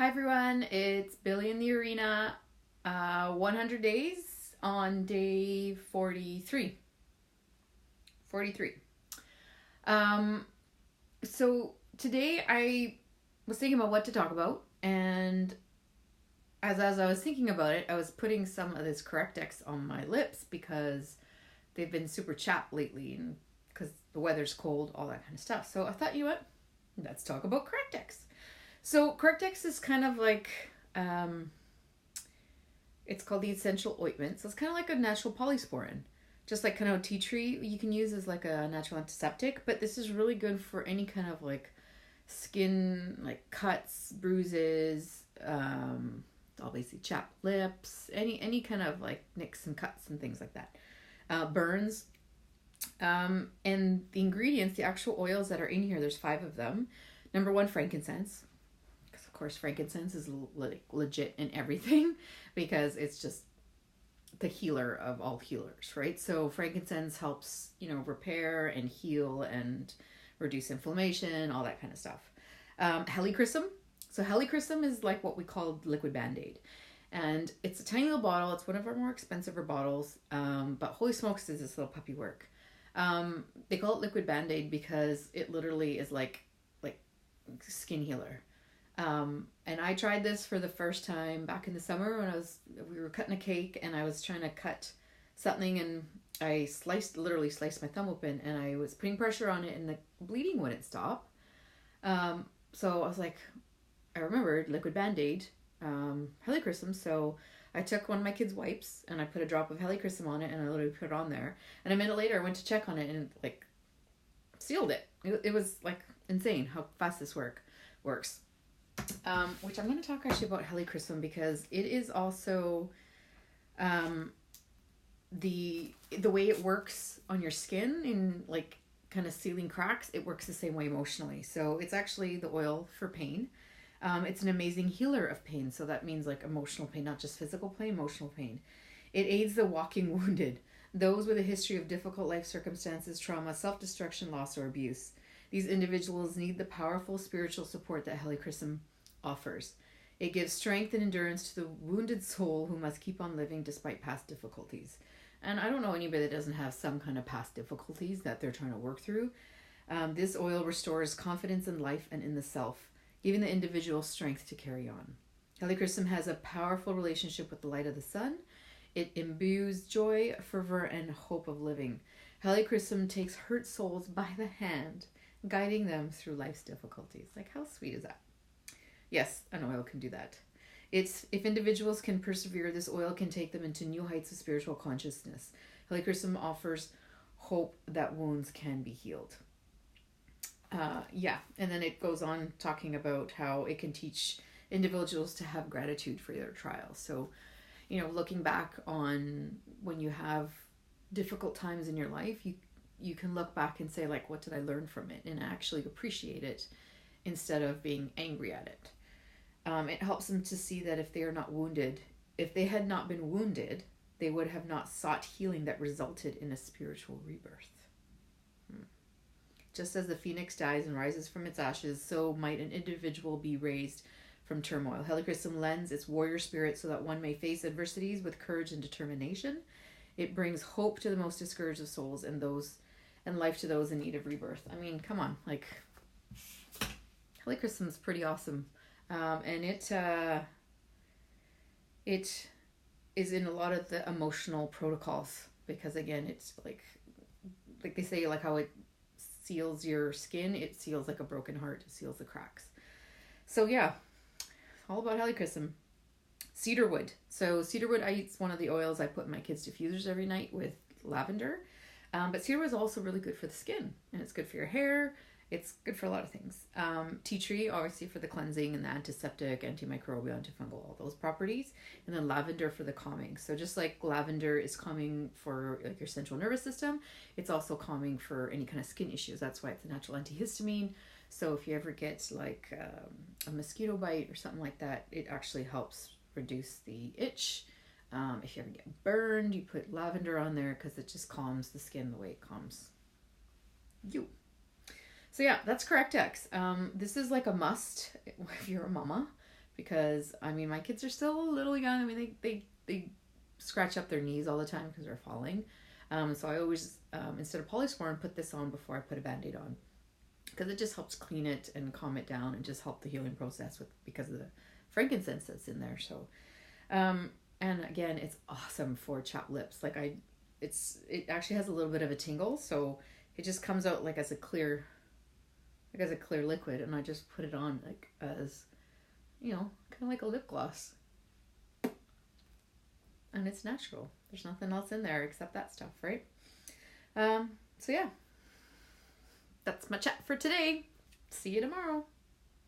Hi everyone, it's Billy in the Arena. 100 days on day 43. 43. So today I was thinking about what to talk about, and as I was thinking about it, I was putting some of this Correctex on my lips because they've been super chapped lately, and because the weather's cold, all that kind of stuff. So I thought, you know what? Let's talk about Correctex. So Correctex is kind of like, it's called the essential ointment. So it's kind of like a natural polysporin. Just like kind of tea tree you can use as like a natural antiseptic. But this is really good for any kind of like skin, like cuts, bruises, obviously chapped lips, any kind of like nicks and cuts and things like that. Burns. And the ingredients, the actual oils that are in here, there's 5 of them. Number 1, frankincense. Of course, frankincense is legit in everything because it's just the healer of all healers, right? So frankincense helps, repair and heal and reduce inflammation, all that kind of stuff. Helichrysum. So helichrysum is like what we call liquid Band-Aid. And it's a tiny little bottle. It's one of our more expensive bottles. But holy smokes, does this little puppy work. They call it liquid Band-Aid because it literally is like skin healer. And I tried this for the first time back in the summer when we were cutting a cake and I was trying to cut something and I literally sliced my thumb open and I was putting pressure on it and the bleeding wouldn't stop. So I was like, I remembered liquid Band-Aid, Helichrysum. So I took one of my kids' wipes and I put a drop of Helichrysum on it and I literally put it on there. And a minute later I went to check on it and it sealed it. It was like insane how fast this works. Which I'm going to talk actually about Helichrysum because it is also the way it works on your skin in like kind of sealing cracks. It works the same way emotionally. So it's actually the oil for pain. It's an amazing healer of pain. So that means like emotional pain, not just physical pain, emotional pain. It aids the walking wounded, those with a history of difficult life circumstances, trauma, self-destruction, loss, or abuse. These individuals need the powerful spiritual support that Helichrysum offers. It gives strength and endurance to the wounded soul who must keep on living despite past difficulties. And I don't know anybody that doesn't have some kind of past difficulties that they're trying to work through. This oil restores confidence in life and in the self, giving the individual strength to carry on. Helichrysum has a powerful relationship with the light of the sun. It imbues joy, fervor, and hope of living. Helichrysum takes hurt souls by the hand, guiding them through life's difficulties. Like, how sweet is that? Yes, an oil can do that. If individuals can persevere, this oil can take them into new heights of spiritual consciousness. Helichrysum offers hope that wounds can be healed. And then it goes on talking about how it can teach individuals to have gratitude for their trials. So, looking back on when you have difficult times in your life, you can look back and say, like, what did I learn from it? And actually appreciate it instead of being angry at it. It helps them to see that if they are not wounded, if they had not been wounded, they would have not sought healing that resulted in a spiritual rebirth. Just as the phoenix dies and rises from its ashes, so might an individual be raised from turmoil. Helichrysum lends its warrior spirit so that one may face adversities with courage and determination. It brings hope to the most discouraged of souls and life to those in need of rebirth. I mean, come on, like, Helichrysum is pretty awesome. And it is in a lot of the emotional protocols because, again, it's like they say, like how it seals your skin, it seals like a broken heart, it seals the cracks. So yeah, all about Helichrysum. Cedarwood. So cedarwood, it's one of the oils I put in my kids' diffusers every night with lavender. But cedarwood is also really good for the skin, and it's good for your hair. It's good for a lot of things. Tea tree, obviously, for the cleansing and the antiseptic, antimicrobial, antifungal, all those properties. And then lavender for the calming. So just like lavender is calming for like your central nervous system, it's also calming for any kind of skin issues. That's why it's a natural antihistamine. So if you ever get like a mosquito bite or something like that, it actually helps reduce the itch. If you ever get burned, you put lavender on there because it just calms the skin the way it calms you. So yeah, that's Correctex. This is like a must if you're a mama because I mean my kids are still a little young. I mean they scratch up their knees all the time because they're falling. So I always instead of polysporin put this on before I put a Band-Aid on, because it just helps clean it and calm it down and just help the healing process because of the frankincense that's in there. So and again, it's awesome for chapped lips. Like it actually has a little bit of a tingle, so it just comes out like as a clear liquid, and I just put it on like as, you know, kind of like a lip gloss. And it's natural. There's nothing else in there except that stuff, right? So yeah, that's my chat for today. See you tomorrow.